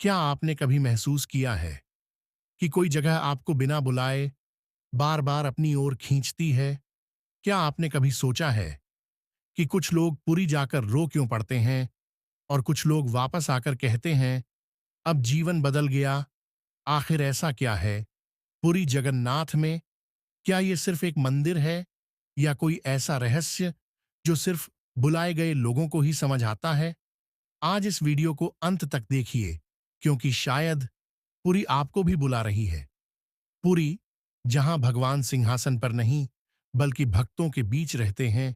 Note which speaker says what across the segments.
Speaker 1: क्या आपने कभी महसूस किया है कि कोई जगह आपको बिना बुलाए बार बार अपनी ओर खींचती है? क्या आपने कभी सोचा है कि कुछ लोग पुरी जाकर रो क्यों पड़ते हैं और कुछ लोग वापस आकर कहते हैं, अब जीवन बदल गया? आखिर ऐसा क्या है पुरी जगन्नाथ में? क्या ये सिर्फ एक मंदिर है या कोई ऐसा रहस्य जो सिर्फ बुलाए गए लोगों को ही समझ आता है? आज इस वीडियो को अंत तक देखिए, क्योंकि शायद पुरी आपको भी बुला रही है। पुरी, जहां भगवान सिंहासन पर नहीं बल्कि भक्तों के बीच रहते हैं,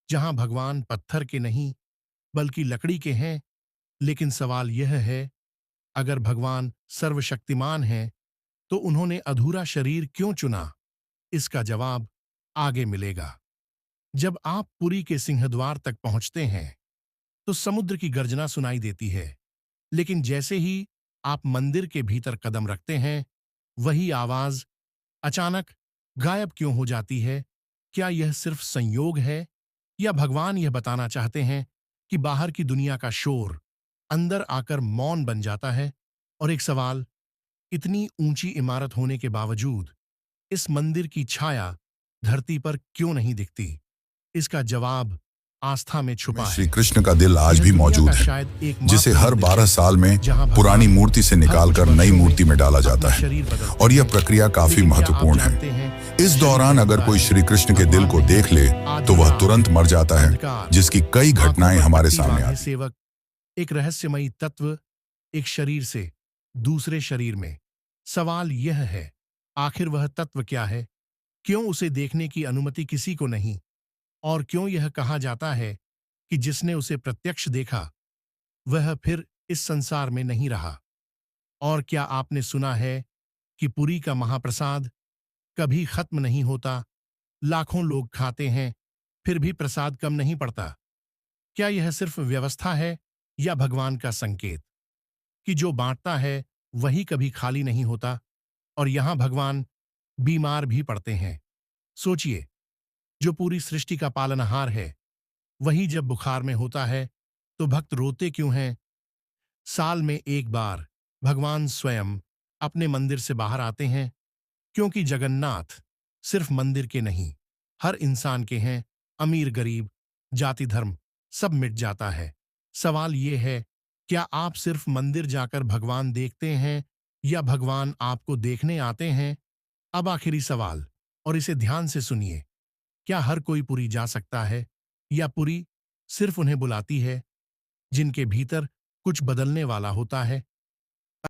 Speaker 1: जहां भगवान पत्थर के नहीं बल्कि लकड़ी के हैं। लेकिन सवाल यह है, अगर भगवान सर्वशक्तिमान हैं, तो उन्होंने अधूरा शरीर क्यों चुना? इसका जवाब आगे मिलेगा। जब आप पुरी के सिंहद्वार तक पहुंचते हैं, तो समुद्र की गर्जना सुनाई देती है। लेकिन जैसे ही आप मंदिर के भीतर कदम रखते हैं, वही आवाज अचानक गायब क्यों हो जाती है? क्या यह सिर्फ संयोग है या भगवान यह बताना चाहते हैं कि बाहर की दुनिया का शोर अंदर आकर मौन बन जाता है? और एक सवाल, इतनी ऊंची इमारत होने के बावजूद इस मंदिर की छाया धरती पर क्यों नहीं दिखती? इसका जवाब आस्था में
Speaker 2: में
Speaker 1: छुपा
Speaker 2: श्री
Speaker 1: है।
Speaker 2: कृष्ण का दिल आज
Speaker 1: यह
Speaker 2: भी
Speaker 1: दुनिया
Speaker 2: मौजूद
Speaker 1: का
Speaker 2: है,
Speaker 1: शायद
Speaker 2: जिसे
Speaker 1: एकमात्र
Speaker 2: हर
Speaker 1: मंदिर
Speaker 2: 12
Speaker 1: है
Speaker 2: साल में
Speaker 1: जहां
Speaker 2: पुरानी
Speaker 1: भगवान
Speaker 2: मूर्ति से
Speaker 1: हर कुछ
Speaker 2: निकालकर नई
Speaker 1: वर्षों
Speaker 2: मूर्ति में डाला
Speaker 1: में
Speaker 2: जाता
Speaker 1: अपना
Speaker 2: है।
Speaker 1: शरीर बदलते
Speaker 2: और यह
Speaker 1: हैं।
Speaker 2: प्रक्रिया काफी
Speaker 1: लेकिन क्या आप
Speaker 2: महत्वपूर्ण
Speaker 1: जानते
Speaker 2: है।
Speaker 1: हैं,
Speaker 2: इस
Speaker 1: शरीर
Speaker 2: दौरान अगर
Speaker 1: बदलता
Speaker 2: कोई
Speaker 1: है,
Speaker 2: श्री कृष्ण के दिल
Speaker 1: भगवान
Speaker 2: को
Speaker 1: नहीं।
Speaker 2: देख ले
Speaker 1: आधी
Speaker 2: तो वह
Speaker 1: रात,
Speaker 2: तुरंत मर जाता है,
Speaker 1: अंधकार,
Speaker 2: जिसकी कई
Speaker 1: आंखों
Speaker 2: घटनाएं
Speaker 1: पर
Speaker 2: हमारे
Speaker 1: पट्टी
Speaker 2: सामने
Speaker 1: बांधे
Speaker 2: आती।
Speaker 1: सेवक, एक रहस्यमयी तत्व, एक शरीर से दूसरे शरीर में। सवाल यह है, आखिर वह तत्व क्या है? क्यों उसे देखने की अनुमति किसी को नहीं? और क्यों यह कहा जाता है कि जिसने उसे प्रत्यक्ष देखा वह फिर इस संसार में नहीं रहा? और क्या आपने सुना है कि पुरी का महाप्रसाद कभी खत्म नहीं होता? लाखों लोग खाते हैं, फिर भी प्रसाद कम नहीं पड़ता। क्या यह सिर्फ व्यवस्था है या भगवान का संकेत कि जो बांटता है वही कभी खाली नहीं होता? और यहां भगवान बीमार भी पड़ते हैं। सोचिए, जो पूरी सृष्टि का पालनहार है, वही जब बुखार में होता है तो भक्त रोते क्यों हैं? साल में एक बार भगवान स्वयं अपने मंदिर से बाहर आते हैं, क्योंकि जगन्नाथ सिर्फ मंदिर के नहीं, हर इंसान के हैं। अमीर गरीब, जाति धर्म, सब मिट जाता है। सवाल ये है, क्या आप सिर्फ मंदिर जाकर भगवान देखते हैं या भगवान आपको देखने आते हैं? अब आखिरी सवाल, और इसे ध्यान से सुनिए। क्या हर कोई पुरी जा सकता है या पुरी सिर्फ उन्हें बुलाती है जिनके भीतर कुछ बदलने वाला होता है?